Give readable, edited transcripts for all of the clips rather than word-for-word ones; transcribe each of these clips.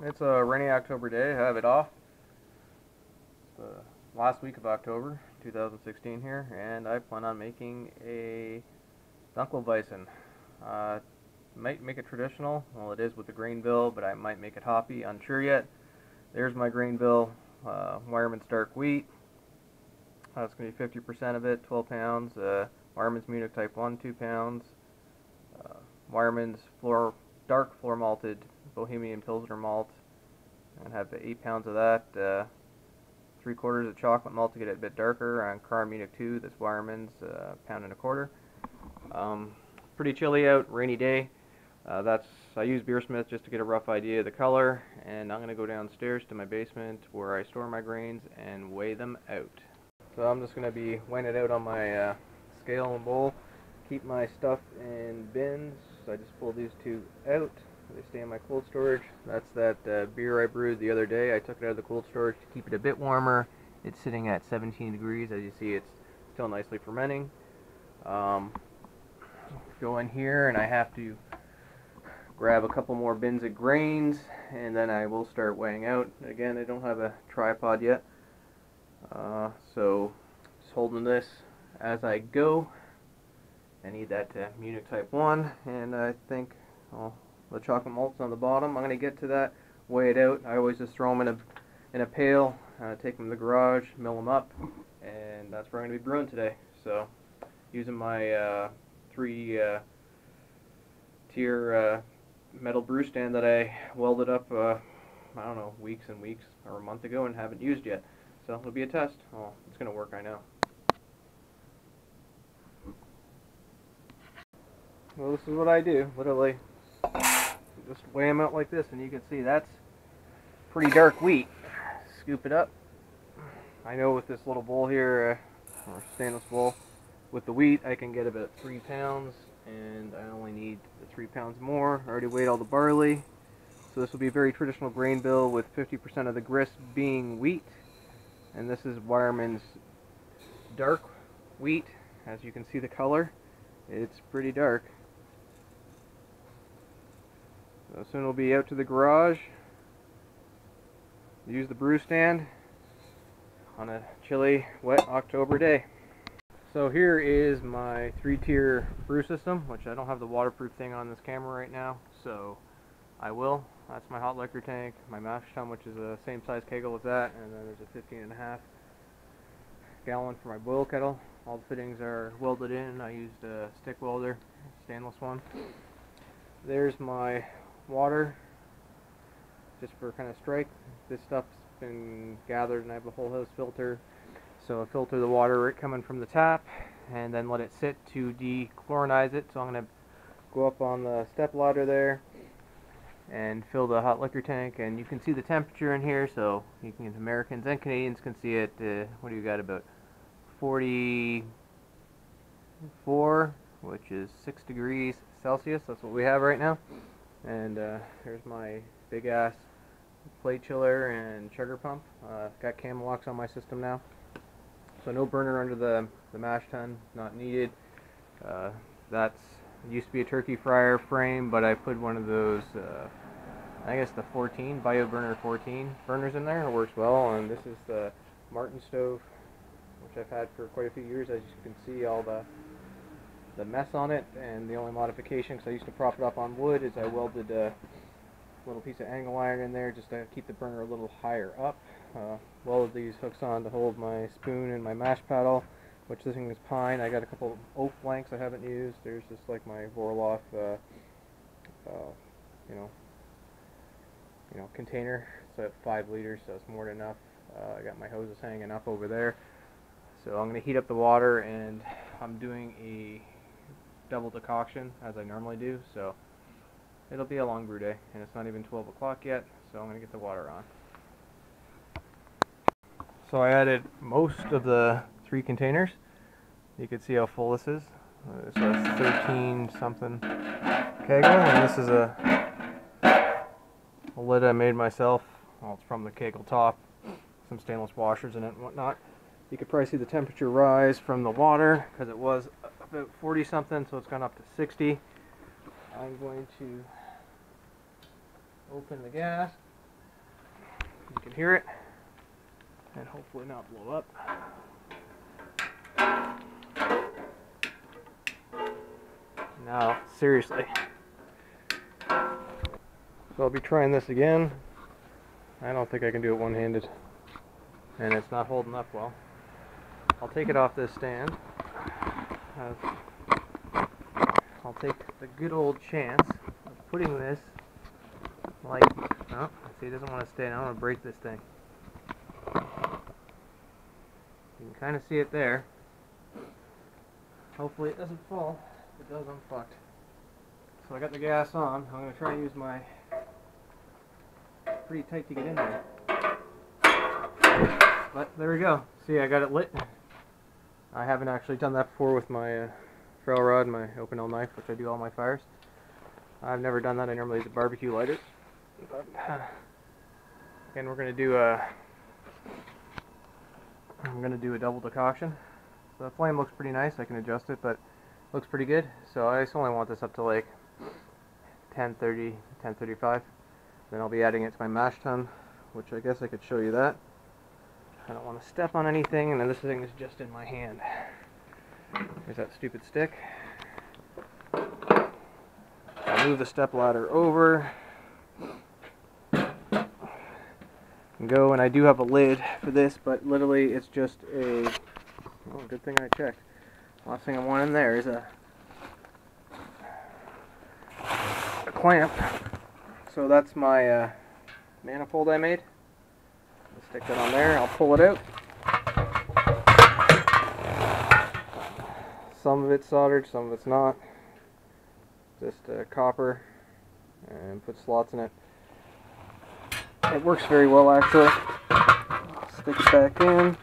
It's a rainy October day. I have it off. It's the last week of October 2016 here, and I plan on making a Dunkelweizen. Uh, might make it traditional. Well, it is with the grain bill, but I might make it hoppy. Unsure yet. There's my grain bill. Wireman's dark wheat. That's going to be 50% of it, 12 pounds. Wireman's Munich Type 1, 2 pounds. Wireman's dark floor malted Bohemian Pilsner malt, and have 8 pounds of that. 3/4 of chocolate malt to get it a bit darker. On Car Munich 2, this Wireman's pound and a quarter. Pretty chilly out, rainy day. I use Beersmith just to get a rough idea of the color, and I'm going to go downstairs to my basement where I store my grains and weigh them out. So I'm just going to be weighing it out on my scale and bowl. Keep my stuff in bins. So I just pull these two out. They stay in my cold storage. That's that beer I brewed the other day. I took it out of the cold storage to keep it a bit warmer. It's sitting at 17 degrees. As you see, it's still nicely fermenting. Go in here and I have to grab a couple more bins of grains, and then I will start weighing out. Again, I don't have a tripod yet, so just holding this as I go. I need that Munich Type 1, and I think the chocolate malt's on the bottom. I'm going to get to that, weigh it out. I always just throw them in a pail, take them to the garage, mill them up, and that's where I'm going to be brewing today. So using my 3-tier metal brew stand that I welded up, I don't know, weeks and weeks or a month ago and haven't used yet. So it'll be a test. Oh, it's going to work, I know. Well, this is what I do, literally. Just weigh them out like this, and you can see that's pretty dark wheat. Scoop it up. I know with this little bowl here, or stainless bowl, with the wheat I can get about 3 pounds, and I only need the 3 pounds more. I already weighed all the barley. So this will be a very traditional grain bill with 50% of the grist being wheat. And this is Wireman's dark wheat. As you can see the color, it's pretty dark. So soon we'll be out to the garage. Use the brew stand on a chilly, wet October day. So here is my 3-tier brew system, which I don't have the waterproof thing on this camera right now, so I will. That's my hot liquor tank, my mash tun, which is the same size kegel as that, and then there's a 15.5 gallon for my boil kettle. All the fittings are welded in. I used a stick welder, stainless one. There's my water, just for kind of strike. This stuff's been gathered, and I have a whole house filter. So I filter the water right coming from the tap, and then let it sit to dechlorinize it. So I'm going to go up on the step ladder there and fill the hot liquor tank, and you can see the temperature in here, so you can, Americans and Canadians can see it. What do you got, about 44, which is 6 degrees Celsius. That's what we have right now. And here's my big ass plate chiller and sugar pump. Got cam locks on my system now. So no burner under the mash tun, not needed. That's used to be a turkey fryer frame, but I put one of those, I guess the 14, BioBurner 14 burners in there. It works well, and this is the Martin stove, which I've had for quite a few years. As you can see, all the mess on it, and the only modification, because I used to prop it up on wood, is I welded a little piece of angle iron in there just to keep the burner a little higher up. Welded these hooks on to hold my spoon and my mash paddle, which this thing is pine. I got a couple oak blanks I haven't used. There's just like my Vorloff, container. It's at 5 liters, so it's more than enough. I got my hoses hanging up over there. So I'm going to heat up the water, and I'm doing a double decoction as I normally do. So it'll be a long brew day, and it's not even 12 o'clock yet, so I'm going to get the water on. So I added most of the 3 containers. You can see how full this is. It's a 13 something kegel, and this is a lid I made myself. Well, it's from the kegel top. Some stainless washers in it and whatnot. You could probably see the temperature rise from the water, because it was about 40 something, so it's gone up to 60. I'm going to open the gas. can hear it and hopefully not blow up. Now, seriously. So I'll be trying this again. I don't think I can do it one-handed, and it's not holding up well. I'll take it off this stand. I'll take the good old chance of putting this like, oh, see, it doesn't want to stay. Now I'm going to break this thing. You can kind of see it there. Hopefully it doesn't fall. If it does, I'm fucked. So I got the gas on. I'm going to try and use my, pretty tight to get in there. But there we go. See, I got it lit. I haven't actually done that before with my ferrule rod and my open L knife, which I do all my fires. I've never done that. I normally use a barbecue lighter. But again, we're going to do a, I'm going to do a double decoction. So the flame looks pretty nice. I can adjust it, but looks pretty good. So I just only want this up to like 1030, 1035. Then I'll be adding it to my mash tun, which I guess I could show you that. I don't want to step on anything, and then this thing is just in my hand. There's that stupid stick. I'll move the step ladder over. And go, and I do have a lid for this, but literally it's just a, oh, good thing I checked. Last thing I want in there is a clamp. So that's my manifold I made. I'll stick that on there. I'll pull it out. Some of it's soldered, some of it's not. Just copper, and put slots in it. It works very well, actually. I'll stick it back in.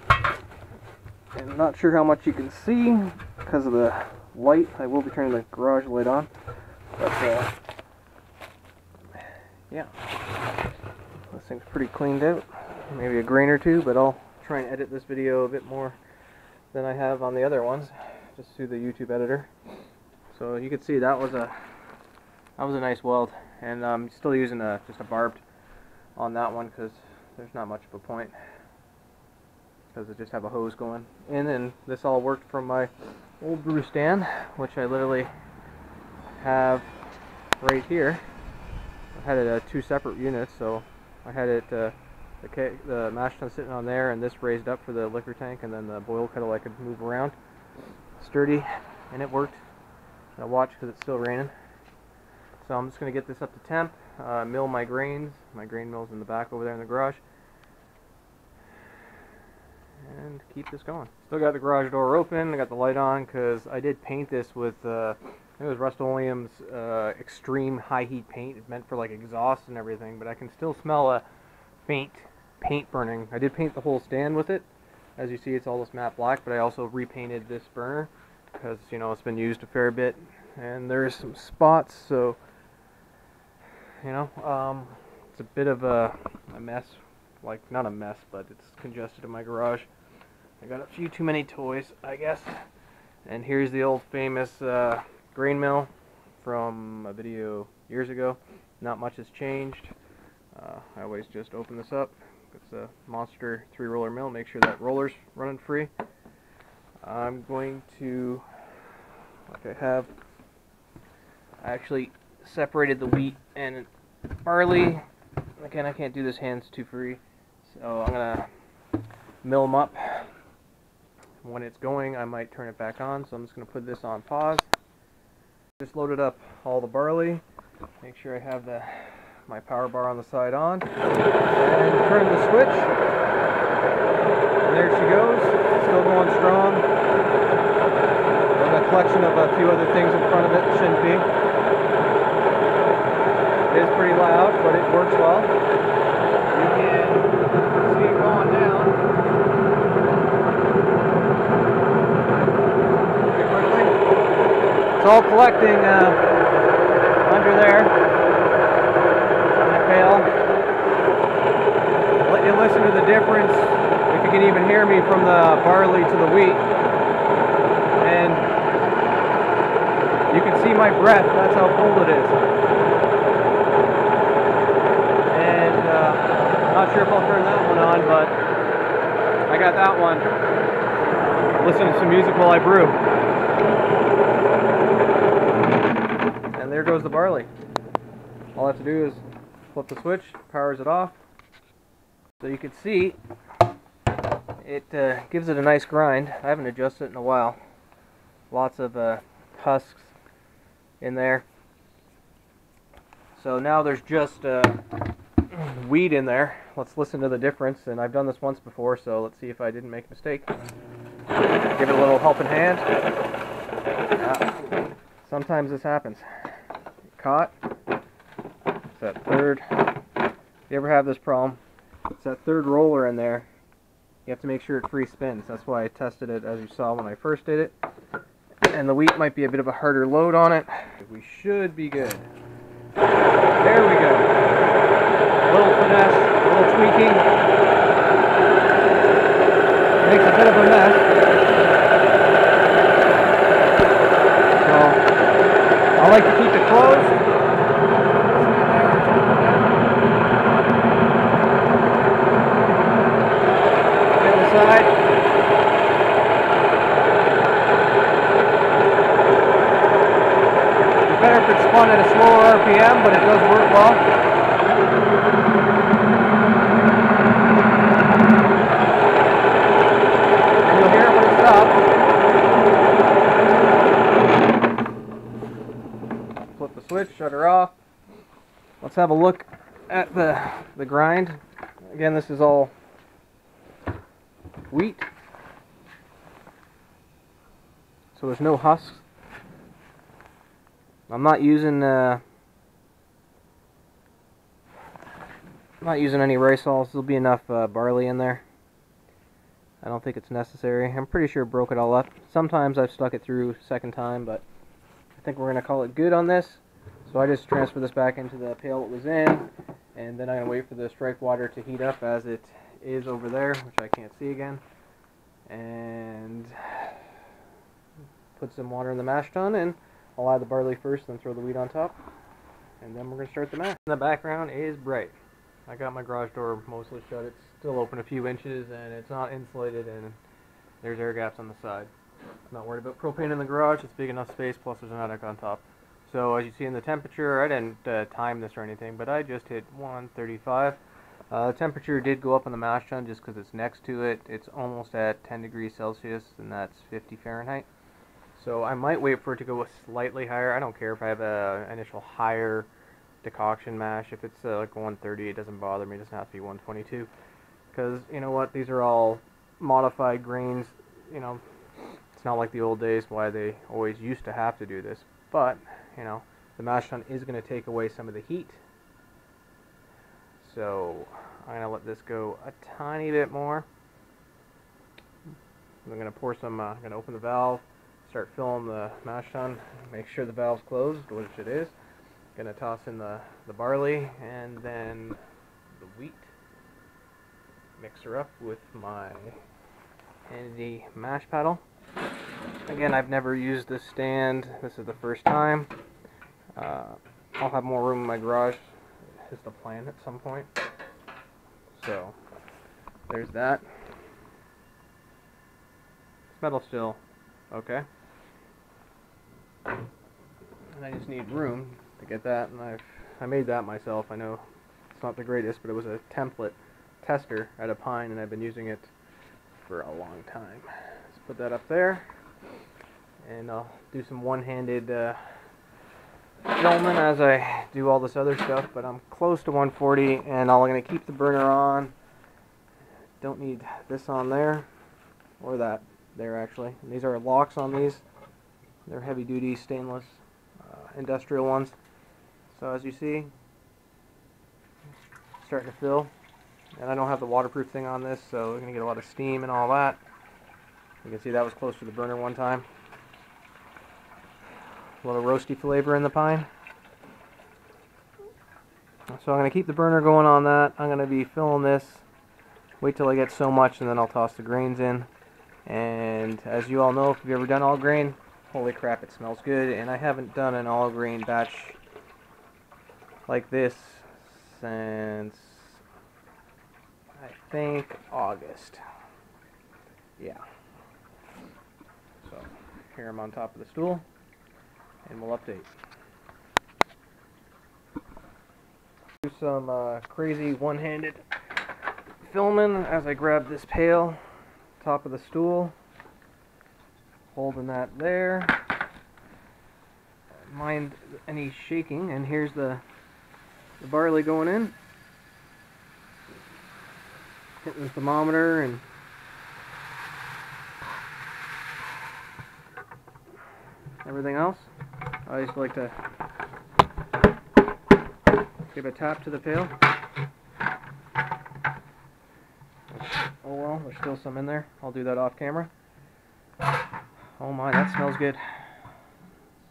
I'm not sure how much you can see because of the light. I will be turning the garage light on. But yeah, this thing's pretty cleaned out. Maybe a grain or two, but I'll try and edit this video a bit more than I have on the other ones, just through the YouTube editor. So you can see that was a nice weld, and I'm still using just a barbed on that one because there's not much of a point, because I just have a hose going in, and this all worked from my old brew stand, which I literally have right here. I had it at two separate units, so I had it the mash tun sitting on there, and this raised up for the liquor tank, and then the boil kettle I could move around. Sturdy, and it worked. I'll watch because it's still raining. So I'm just going to get this up to temp, mill my grains. My grain mill's in the back over there in the garage, and keep this going. Still got the garage door open. I got the light on because I did paint this with I think it was Rust-Oleum's extreme high heat paint. It's meant for like exhaust and everything, but I can still smell a faint paint burning. I did paint the whole stand with it. As you see, it's all this matte black, but I also repainted this burner because, you know, it's been used a fair bit, and there's some spots, so, you know, it's a bit of a mess. Like, not a mess, but it's congested in my garage. I got a few too many toys, I guess. And here's the old famous grain mill from a video years ago. Not much has changed. I always just open this up. It's a monster 3-roller mill. Make sure that roller's running free. I'm going to, like I actually separated the wheat and barley. Again, I can't do this hands too free, so I'm gonna mill them up. When it's going, I might turn it back on, so I'm just gonna put this on pause. Just loaded up all the barley. Make sure I have my power bar on the side on, and turn the switch, and there she goes, still going strong. And a collection of a few other things in front of it, shouldn't be. It is pretty loud, but it works well. You can see it going down pretty quickly. It's all collecting under there. Let you listen to the difference, if you can even hear me, from the barley to the wheat. And you can see my breath, that's how cold it is. And I'm not not sure if I'll turn that one on, but I got that one. Listen to some music while I brew. And there goes the barley. All I have to do is flip the switch, powers it off. So you can see it gives it a nice grind. I haven't adjusted it in a while. Lots of husks in there. So now there's just wheat in there. Let's listen to the difference. And I've done this once before, so let's see if I didn't make a mistake. Give it a little helping hand. Sometimes this happens. Caught. It's that third. If you ever have this problem, it's that third roller in there. You have to make sure it free spins. That's why I tested it as you saw when I first did it. And the wheat might be a bit of a harder load on it. We should be good. There we go. A little finesse, a little tweaking. Makes a bit of a mess. So, I like to keep it closed. Hit the side. Better if it's spun at a slower RPM, but it does work well. And you'll hear it when it stops. Flip the switch, shut her off. Let's have a look at the grind. Again, this is all wheat. So there's no husks. I'm not using any rice hulls. There'll be enough barley in there. I don't think it's necessary. I'm pretty sure it broke it all up. Sometimes I've stuck it through second time, but I think we're gonna call it good on this. So I just transfer this back into the pail it was in, and then I'm gonna wait for the strike water to heat up as it is over there, which I can't see again, and put some water in the mash tun, and I'll add the barley first, then throw the wheat on top, and then we're going to start the mash. In the background is bright. I got my garage door mostly shut. It's still open a few inches, and it's not insulated, and there's air gaps on the side. I'm not worried about propane in the garage. It's big enough space, plus there's an attic on top. So as you see in the temperature, I didn't time this or anything, but I just hit 135. The temperature did go up on the mash tun just because it's next to it. It's almost at 10 degrees Celsius, and that's 50 Fahrenheit. So I might wait for it to go slightly higher. I don't care if I have an initial higher decoction mash. If it's like 130, it doesn't bother me. It doesn't have to be 122. Because, you know what, these are all modified grains. You know, it's not like the old days why they always used to have to do this. But, you know, the mash tun is going to take away some of the heat. So I'm going to let this go a tiny bit more. I'm going to pour some, I'm going to open the valve. Start filling the mash tun, make sure the valve's closed, which it is. Gonna toss in the barley and then the wheat. Mix her up with my handy mash paddle. Again, I've never used this stand. This is the first time. I'll have more room in my garage, is the plan at some point. So, there's that. This metal's still okay. And I just need room to get that, and I made that myself. I know it's not the greatest, but it was a template tester out of pine, and I've been using it for a long time. Let's put that up there, and I'll do some one-handed filming as I do all this other stuff, but I'm close to 140, and I'm going to keep the burner on. Don't need this on there, or that there actually. And these are locks on these. They're heavy-duty stainless industrial ones. So as you see, starting to fill, and I don't have the waterproof thing on this, so we're going to get a lot of steam and all that. You can see that was close to the burner one time. A little roasty flavor in the pine. So I'm going to keep the burner going on that. I'm going to be filling this. Wait till I get so much, and then I'll toss the grains in. And as you all know, if you've ever done all grain, holy crap, it smells good. And I haven't done an all grain batch like this since think August. Yeah. So here I'm on top of the stool, and we'll update. Do some crazy one-handed filming as I grab this pail, top of the stool, holding that there. Mind any shaking, and here's the barley going in. Hitting the thermometer and everything else. I just like to give a tap to the pail. Oh well, there's still some in there. I'll do that off camera. Oh my, that smells good.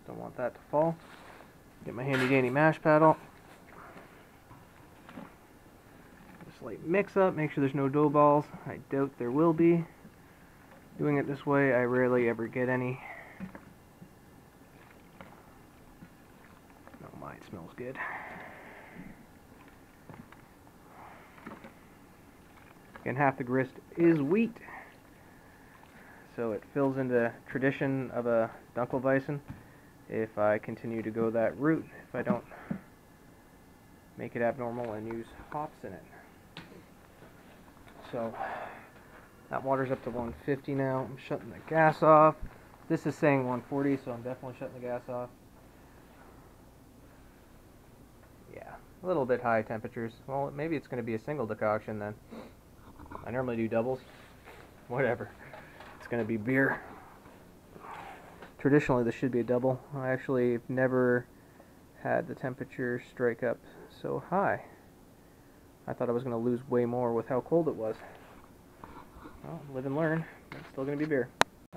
Don't want that to fall. Get my handy dandy mash paddle. Just like mix up, make sure there's no dough balls. I doubt there will be. Doing it this way, I rarely ever get any. Oh my, it smells good. And half the grist is wheat, so it fills into tradition of a Dunkelweizen if I continue to go that route, if I don't make it abnormal and use hops in it. So that water's up to 150 now. I'm shutting the gas off. This is saying 140, so I'm definitely shutting the gas off. Yeah, a little bit high temperatures. Well, maybe it's going to be a single decoction then. I normally do doubles. Whatever. It's going to be beer. Traditionally, this should be a double. I actually have never had the temperature strike up so high. I thought I was going to lose way more with how cold it was. Well, live and learn. It's still going to be beer.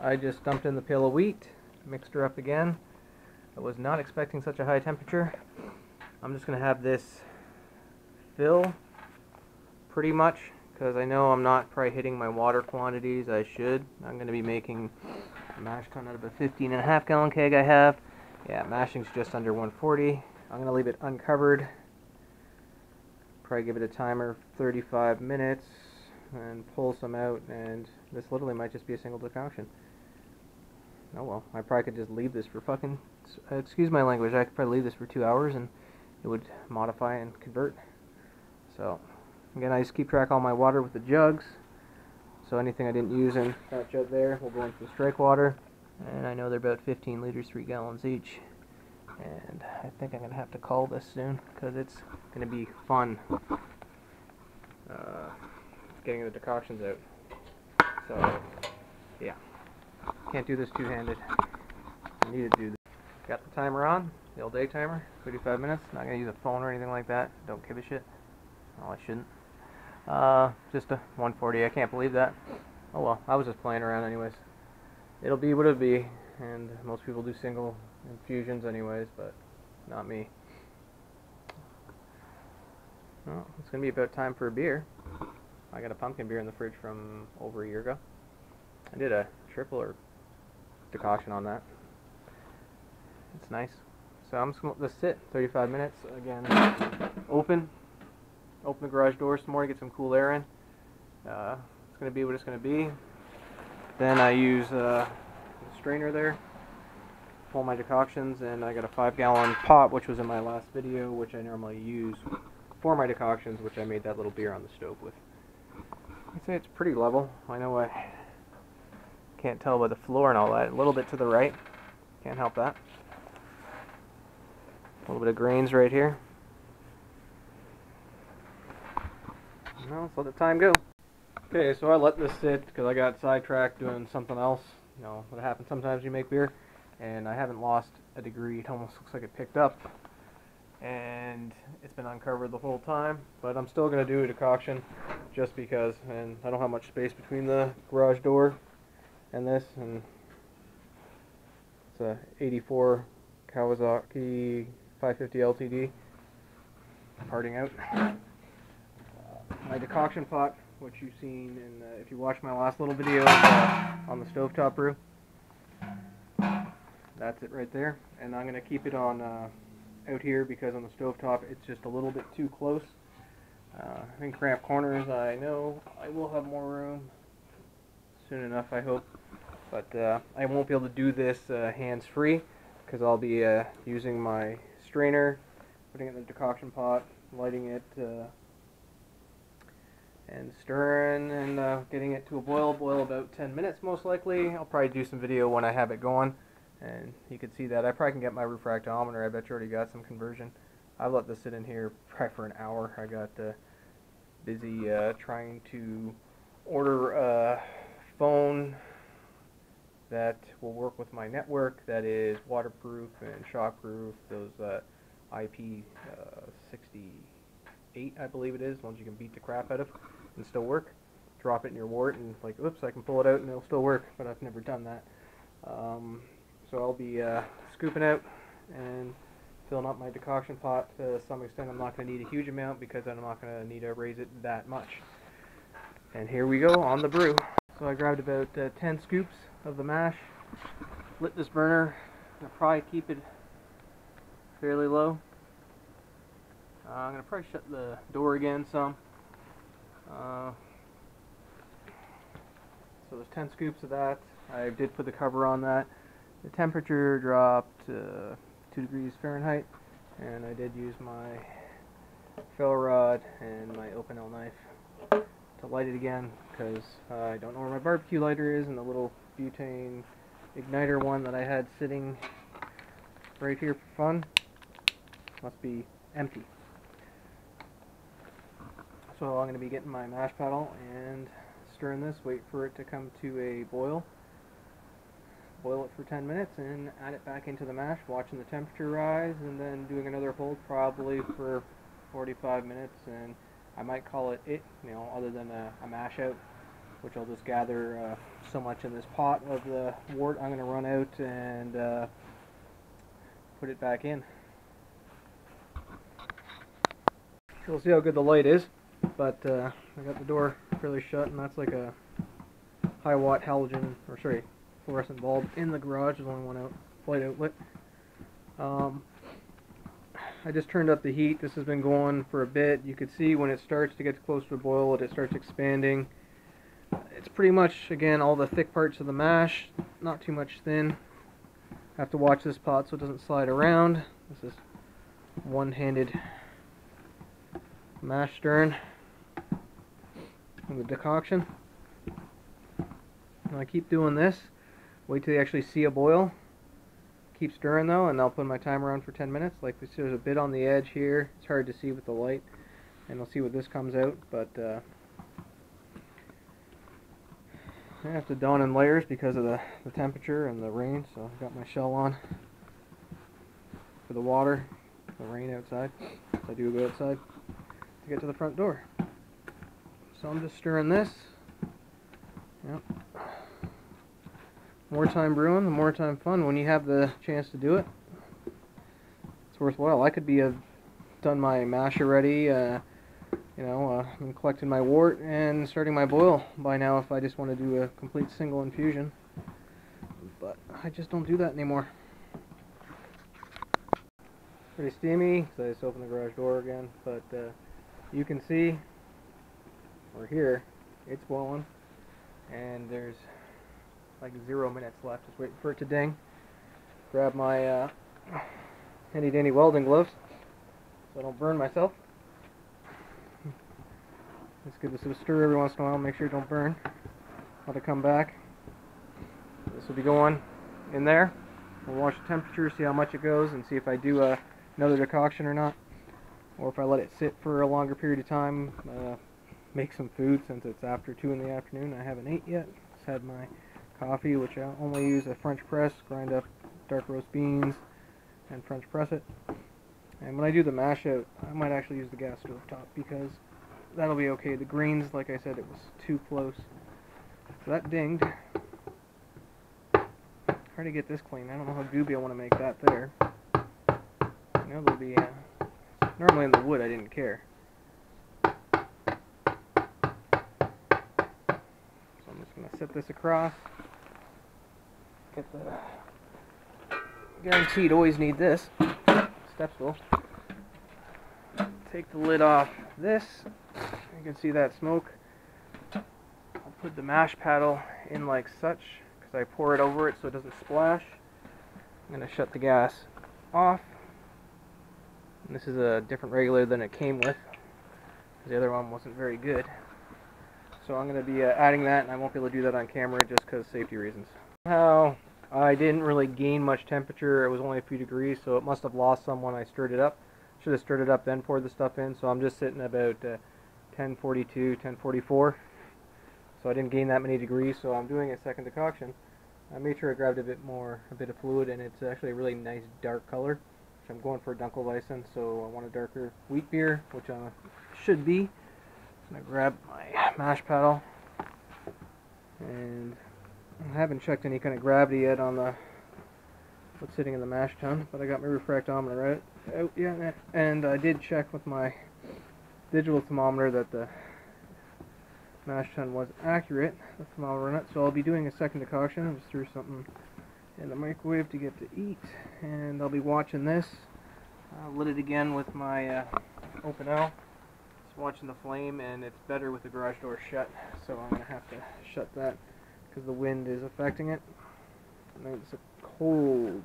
I just dumped in the pail of wheat, mixed her up again. I was not expecting such a high temperature. I'm just going to have this fill pretty much, because I know I'm not probably hitting my water quantities I should. I'm going to be making a mash tun out of a 15.5 gallon keg I have. Yeah, mashing's just under 140. I'm going to leave it uncovered. Probably give it a timer of 35 minutes and pull some out, and this literally might just be a single decoction. Oh well, I probably could just leave this for fucking, excuse my language, I could probably leave this for 2 hours and it would modify and convert. So again, I just keep track of all my water with the jugs, so anything I didn't use in that jug there will go into the strike water, and I know they're about 15 liters, 3 gallons each, and I think I'm going to have to call this soon, because it's going to be fun getting the decoctions out. So yeah, can't do this two-handed. I need to do this. Got the timer on, the all day timer, 35 minutes. Not going to use a phone or anything like that, don't give a shit. Oh, I shouldn't. Just a 140, I can't believe that. Oh well, I was just playing around anyways. It'll be what it'll be, and most people do single infusions anyways, but not me. Well, it's gonna be about time for a beer. I got a pumpkin beer in the fridge from over a year ago. I did a triple or decoction on that. It's nice. So I'm just gonna let this sit 35 minutes. Again, open the garage door some more to get some cool air in. It's going to be what it's going to be. Then I use a strainer there, pull my decoctions, and I got a 5-gallon pot, which was in my last video, which I normally use for my decoctions, which I made that little beer on the stove with. I'd say it's pretty level. I know I can't tell by the floor and all that. A little bit to the right. Can't help that. A little bit of grains right here. Well, let's let the time go. Okay, so I let this sit because I got sidetracked doing something else. You know, what happens sometimes you make beer, and I haven't lost a degree. It almost looks like it picked up, and it's been uncovered the whole time, but I'm still going to do a decoction just because, and I don't have much space between the garage door and this, and it's a 84 Kawasaki 550 LTD parting out. My decoction pot, which you've seen in, if you watched my last little video on the stovetop brew, that's it right there. And I'm going to keep it on out here because on the stovetop it's just a little bit too close In cramped corners, I know I will have more room soon enough, I hope. But I won't be able to do this hands-free because I'll be using my strainer, putting it in the decoction pot, lighting it, and stirring and getting it to a boil. Boil about 10 minutes most likely. I'll probably do some video when I have it going, and you can see that. I probably can get my refractometer. I bet you already got some conversion. I've let this sit in here probably for an hour. I got busy trying to order a phone that will work with my network, that is waterproof and shockproof, those IP68, I believe it is, ones you can beat the crap out of and still work. Drop it in your wart and like, oops, I can pull it out and it'll still work, but I've never done that. So I'll be scooping out and filling up my decoction pot to some extent. I'm not going to need a huge amount because I'm not going to need to raise it that much. And here we go on the brew. So I grabbed about 10 scoops of the mash, lit this burner. I'll probably keep it fairly low. I'm going to probably shut the door again some. So there's 10 scoops of that. I did put the cover on that. The temperature dropped 2 degrees Fahrenheit, and I did use my ferro rod and my Opinel knife to light it again, because I don't know where my barbecue lighter is, and the little butane igniter one that I had sitting right here for fun must be empty. So I'm going to be getting my mash paddle and stirring this, wait for it to come to a boil. Boil it for 10 minutes and add it back into the mash, watching the temperature rise, and then doing another hold probably for 45 minutes, and I might call it, you know, other than a mash out, which I'll just gather so much in this pot of the wort I'm going to run out and put it back in. So we'll see how good the light is, but I got the door fairly shut, and that's like a high watt halogen, or sorry, fluorescent bulb in the garage. There's only one light outlet. I just turned up the heat. This has been going for a bit. You can see when it starts to get close to a boil, it starts expanding. It's pretty much, again, all the thick parts of the mash, not too much thin. Have to watch this pot so it doesn't slide around. This is one-handed mash stirring and the decoction. And I keep doing this. Wait till you actually see a boil. Keep stirring though, and I'll put my timer on for 10 minutes. Like this, there's a bit on the edge here. It's hard to see with the light, and we'll see what this comes out. But I have to dawn in layers because of the temperature and the rain. So I've got my shell on for the water, the rain outside. So I do go outside to get to the front door. So I'm just stirring this. Yep. More time brewing, the more time fun. When you have the chance to do it, it's worthwhile. I could be done my mash already, I'm collecting my wort and starting my boil by now if I just want to do a complete single infusion. But I just don't do that anymore. Pretty steamy, because I just opened the garage door again. But you can see, or hear, it's boiling, and there's like 0 minutes left. Just waiting for it to ding. Grab my handy dandy welding gloves so I don't burn myself. Just give this a stir every once in a while, make sure it don't burn. Let it come back. This will be going in there. We'll watch the temperature, see how much it goes, and see if I do another decoction or not, or if I let it sit for a longer period of time. Make some food since it's after 2 in the afternoon. I haven't ate yet. Just had my coffee, which I only use a French press, grind up dark roast beans and French press it. And when I do the mash out, I might actually use the gas stove top because that'll be okay. The greens, like I said, it was too close. So that dinged. Hard to get this clean. I don't know how gooby I want to make that there. You know, there'll be normally in the wood I didn't care. So I'm just going to set this across. Get the guaranteed always need this step stool. Take the lid off this, You can see that smoke. I'll put the mash paddle in like such, because I pour it over it so it doesn't splash. I'm going to shut the gas off. And this is a different regulator than it came with. The other one wasn't very good. So I'm going to be adding that, and I won't be able to do that on camera just because of safety reasons. Somehow I didn't really gain much temperature. It was only a few degrees, so it must have lost some when I stirred it up. Should have stirred it up, then poured the stuff in. So I'm just sitting about 1042, 1044. So I didn't gain that many degrees, so I'm doing a second decoction. I made sure I grabbed a bit of fluid, and it's actually a really nice dark color. Which I'm going for a Dunkelweizen, so I want a darker wheat beer, which I should be. I'm going to grab my mash paddle, and I haven't checked any kind of gravity yet on what's sitting in the mash tun, but I got my refractometer out, and I did check with my digital thermometer that the mash tun was accurate, the thermometer on it. So I'll be doing a second decoction. I just threw something in the microwave to get to eat, and I'll be watching this. I lit it again with my open L. Just watching the flame, and it's better with the garage door shut, so I'm going to have to shut that because the wind is affecting it. And it's a cold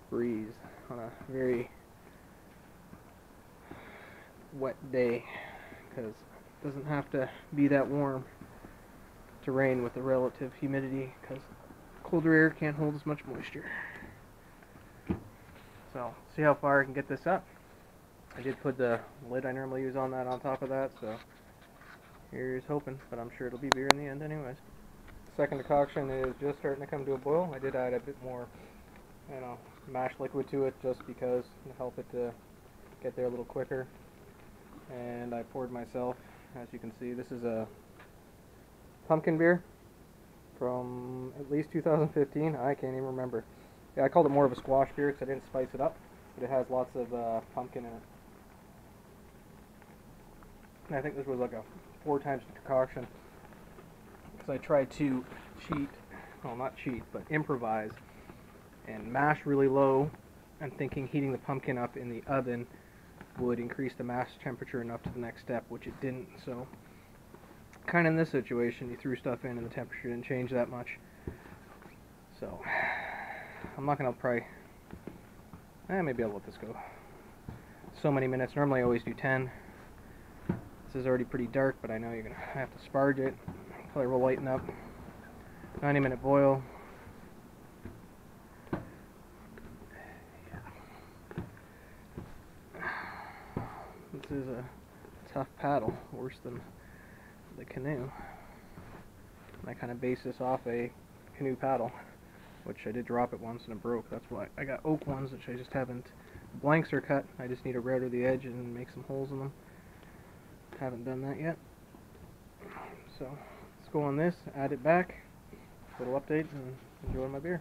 breeze on a very wet day, because it doesn't have to be that warm to rain with the relative humidity, because colder air can't hold as much moisture. So, see how far I can get this up. I did put the lid I normally use on that on top of that, so here's hoping, but I'm sure it'll be beer in the end anyways. Second decoction is just starting to come to a boil. I did add a bit more, mash liquid to it just because to help it to get there a little quicker. And I poured myself, as you can see, this is a pumpkin beer from at least 2015. I can't even remember. Yeah, I called it more of a squash beer because I didn't spice it up, but it has lots of pumpkin in it. And I think this was like a 4 times decoction, because I tried to improvise and mash really low, and thinking heating the pumpkin up in the oven would increase the mash temperature enough to the next step, which it didn't. So kind of in this situation, you threw stuff in and the temperature didn't change that much. So I'm not going to probably, maybe I'll let this go so many minutes. Normally I always do 10. This is already pretty dark, but I know you're going to have to sparge it. Probably will lighten up. 90-minute boil. This is a tough paddle, worse than the canoe. I kind of base this off a canoe paddle, which I did drop it once and it broke. That's why I got oak ones, which I just haven't. Blanks are cut. I just need to router the edge and make some holes in them. Haven't done that yet. So let's go on this, add it back, little update, and enjoy my beer.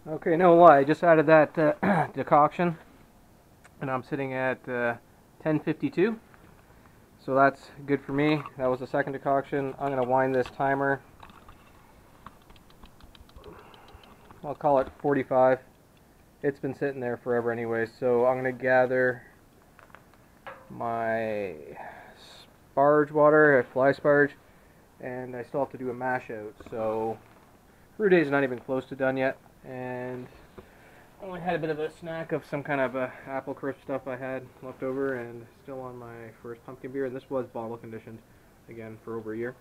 Okay, no lie, I just added that decoction, and I'm sitting at 10:52. So that's good for me. That was the second decoction. I'm going to wind this timer. I'll call it 45. It's been sitting there forever anyway, so I'm going to gather my sparge water, a fly sparge, and I still have to do a mash out. So brew day's not even close to done yet, and I only had a bit of a snack of some kind of apple crisp stuff I had left over, and still on my first pumpkin beer, and this was bottle conditioned again for over a year.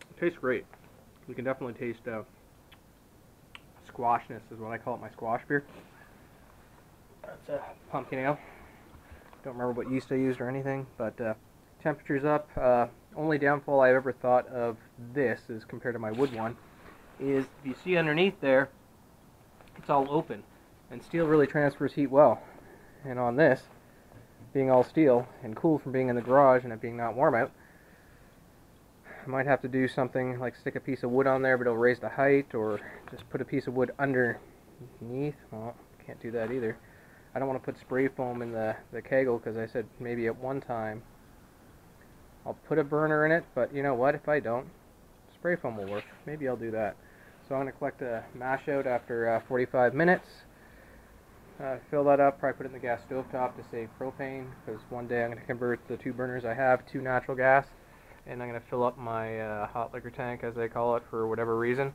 It tastes great. You can definitely taste squashness is what I call it, my squash beer. That's a pumpkin ale. Don't remember what yeast I used or anything, but temperature's up. Only downfall I've ever thought of this is compared to my wood one is if you see underneath there, it's all open, and steel really transfers heat well. And on this, being all steel and cool from being in the garage and it being not warm out, I might have to do something like stick a piece of wood on there, but it'll raise the height, or just put a piece of wood underneath. Well, can't do that either. I don't want to put spray foam in the kegel, because I said maybe at one time I'll put a burner in it, but you know what, if I don't, spray foam will work. Maybe I'll do that. So I'm going to collect a mash out after 45 minutes, Fill that up, probably put it in the gas stove top to save propane, because one day I'm going to convert the 2 burners I have to natural gas, and I'm going to fill up my hot liquor tank, as they call it, for whatever reason,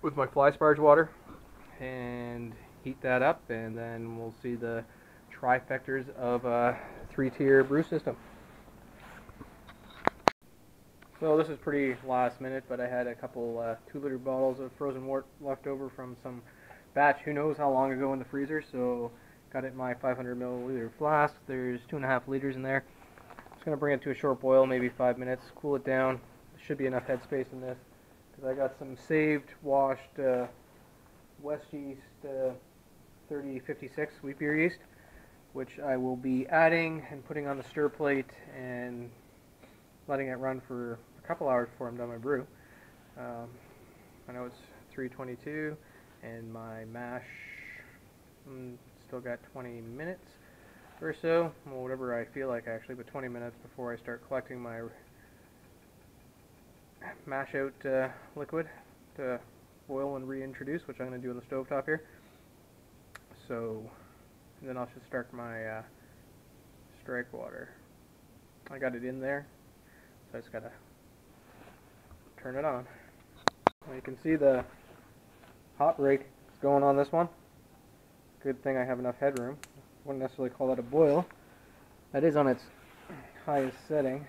with my fly sparge water, and heat that up, and then we'll see the trifectors of a 3-tier brew system. So this is pretty last minute, but I had a couple 2-liter bottles of frozen wort left over from some batch who knows how long ago in the freezer, so got it in my 500 milliliter flask. There's 2.5 liters in there. Just going to bring it to a short boil, maybe 5 minutes, cool it down. There should be enough headspace in this, because I got some saved, washed West yeast 3056 wheat beer yeast, which I will be adding and putting on the stir plate and letting it run for a couple hours before I'm done my brew. I know it's 3:22, and my mash still got 20 minutes or so, well, whatever I feel like actually, but 20 minutes before I start collecting my mash out liquid to boil and reintroduce, which I'm going to do on the stovetop here. So then I'll just start my strike water. I got it in there, so I just got to turn it on. Well, you can see the hot break is going on this one. Good thing I have enough headroom. Wouldn't necessarily call that a boil. That is on its highest setting.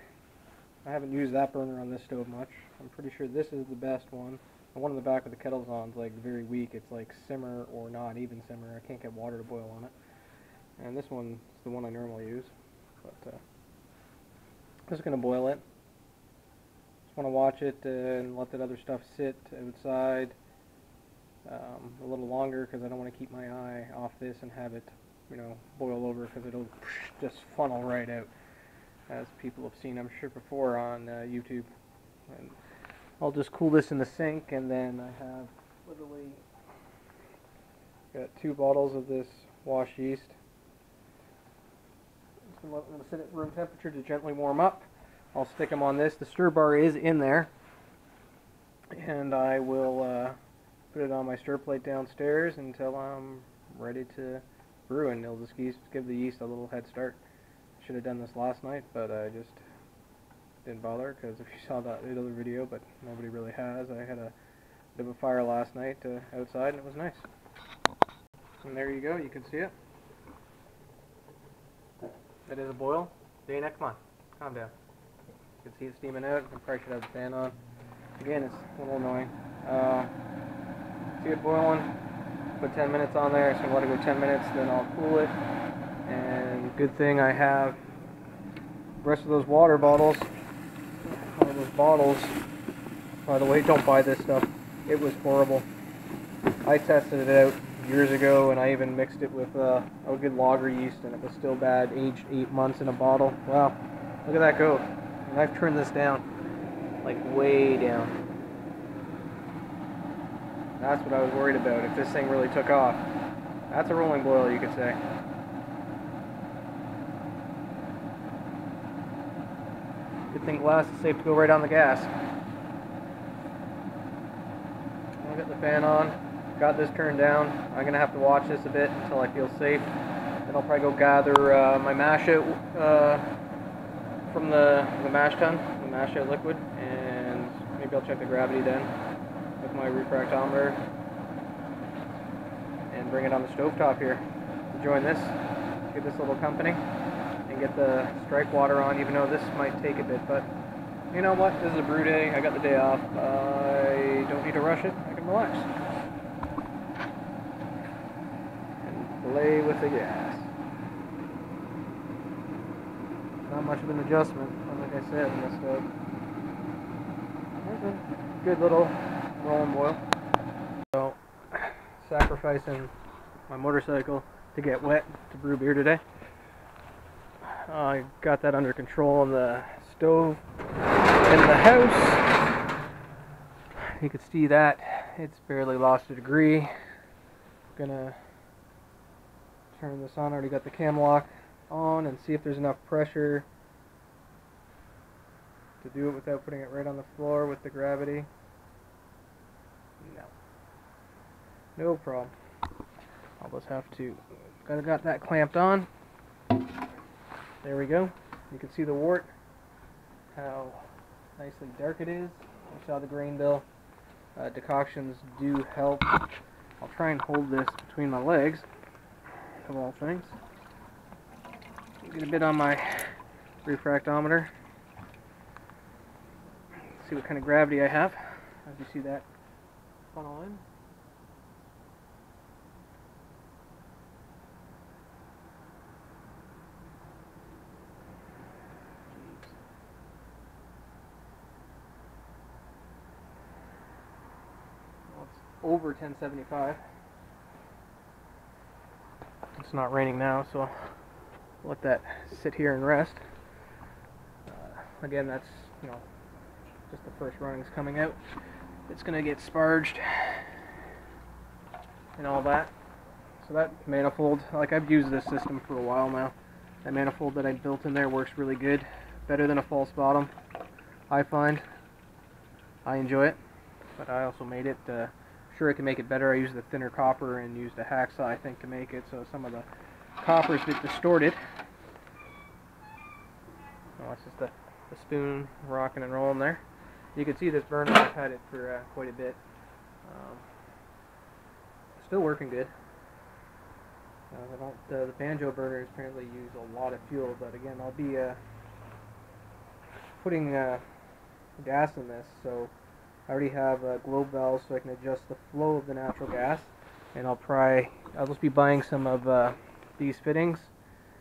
I haven't used that burner on this stove much. I'm pretty sure this is the best one. The one in the back with the kettle's on is like very weak. It's like simmer or not even simmer. I can't get water to boil on it. And this one is the one I normally use. But I'm just going to boil it. Just want to watch it and let that other stuff sit outside a little longer, because I don't want to keep my eye off this and have it, you know, boil over, because it'll just funnel right out, as people have seen, I'm sure, before on YouTube. And I'll just cool this in the sink, and then I have literally got 2 bottles of this washed yeast. Just going to let them sit at room temperature to gently warm up. I'll stick them on this. The stir bar is in there, and I will put it on my stir plate downstairs until I'm ready to brew, and it'll just give the yeast a little head start. Should have done this last night, but I just didn't bother, because if you saw that other video, but nobody really has, I had a bit of a fire last night outside, and it was nice. And there you go, you can see it. That is a boil. Dana, come on, calm down. You can see it steaming out. I probably should have the fan on. Again, it's a little annoying. See it boiling. Put 10 minutes on there. So I'm going to let it go 10 minutes, then I'll cool it. And good thing I have the rest of those water bottles. All those bottles. By the way, don't buy this stuff. It was horrible. I tested it out years ago, and I even mixed it with a good lager yeast, and it was still bad. Aged 8 months in a bottle. Wow, look at that go. And I've turned this down, like way down. That's what I was worried about, if this thing really took off. That's a rolling boil, you could say. Good thing glass is safe to go right on the gas. I'll get the fan on. Got this turned down. I'm going to have to watch this a bit until I feel safe. Then I'll probably go gather my mash out from the mash tun, the mash out liquid, and maybe I'll check the gravity then with my refractometer and bring it on the stovetop here to join this, give this a little company, and get the strike water on, even though this might take a bit, but you know what, this is a brew day, I got the day off, I don't need to rush it, I can relax and play with the gas. Not much of an adjustment, like I said, in this stove. There's a good little rolling boil. So, sacrificing my motorcycle to get wet to brew beer today. I got that under control in the stove in the house. You can see that it's barely lost a degree. Gonna turn this on. I already got the cam lock on and see if there's enough pressure to do it without putting it right on the floor with the gravity. No. No problem. I'll just have to, got that clamped on. There we go. You can see the wort, how nicely dark it is. You saw the grain bill. Decoctions do help. I'll try and hold this between my legs, of all things. Get a bit on my refractometer. See what kind of gravity I have, as you see that funnel in. Well, it's over 1075. It's not raining now, so I'll let that sit here and rest. Again, that's, just the first runnings coming out. It's going to get sparged and all that. So that manifold, like, I've used this system for a while now. That manifold that I built in there works really good. Better than a false bottom, I find. I enjoy it, but I also made it, sure I can make it better. I used the thinner copper and used a hacksaw, I think, to make it, so some of the copper's a bit distorted. Oh, it's just the spoon rocking and rolling there. You can see this burner, I've had it for quite a bit. Still working good. The banjo burners apparently use a lot of fuel, but again, I'll be putting gas in this, so I already have globe valves so I can adjust the flow of the natural gas, and I'll just be buying some of these fittings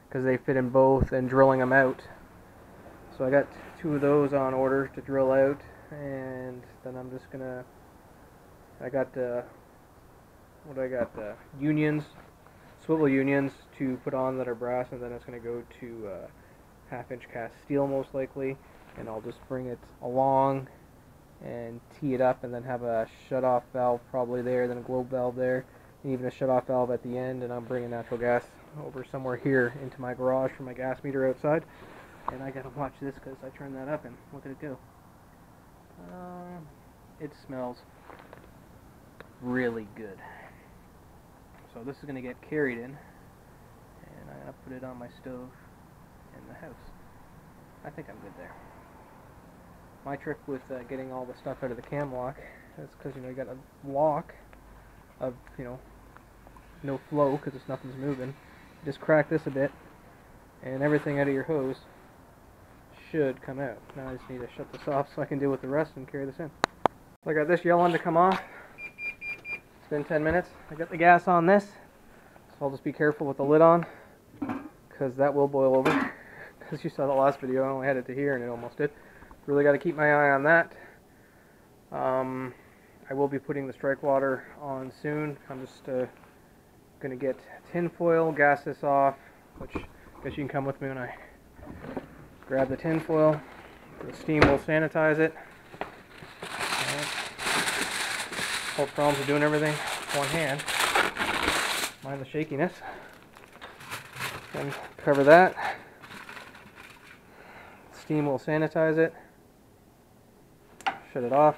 because they fit in both and drilling them out. So I got 2 of those on order to drill out, and then I'm just gonna, unions, swivel unions to put on that are brass, and then it's gonna go to 1/2-inch cast steel most likely, and I'll just bring it along and tee it up, and then have a shut-off valve probably there, then a globe valve there, and even a shut-off valve at the end, and I'm bringing natural gas over somewhere here into my garage for my gas meter outside. And I gotta watch this because I turned that up and look at it go. It smells really good. So this is gonna get carried in, and I gotta put it on my stove in the house. I think I'm good there. My trick with getting all the stuff out of the cam lock is because you got a lock of no flow because nothing's moving. Just crack this a bit, and everything out of your hose should come out. Now I just need to shut this off so I can deal with the rest and carry this in. So I got this yelling to come off. It's been 10 minutes. I got the gas on this, so I'll just be careful with the lid on because that will boil over. Because you saw the last video, I only had it to here and it almost did. Really got to keep my eye on that. I will be putting the strike water on soon. I'm just going to get tin foil, gas this off, which I guess you can come with me when I grab the tin foil. The steam will sanitize it. Whole problems with doing everything with one hand. Mind the shakiness. And cover that. Steam will sanitize it. Shut it off.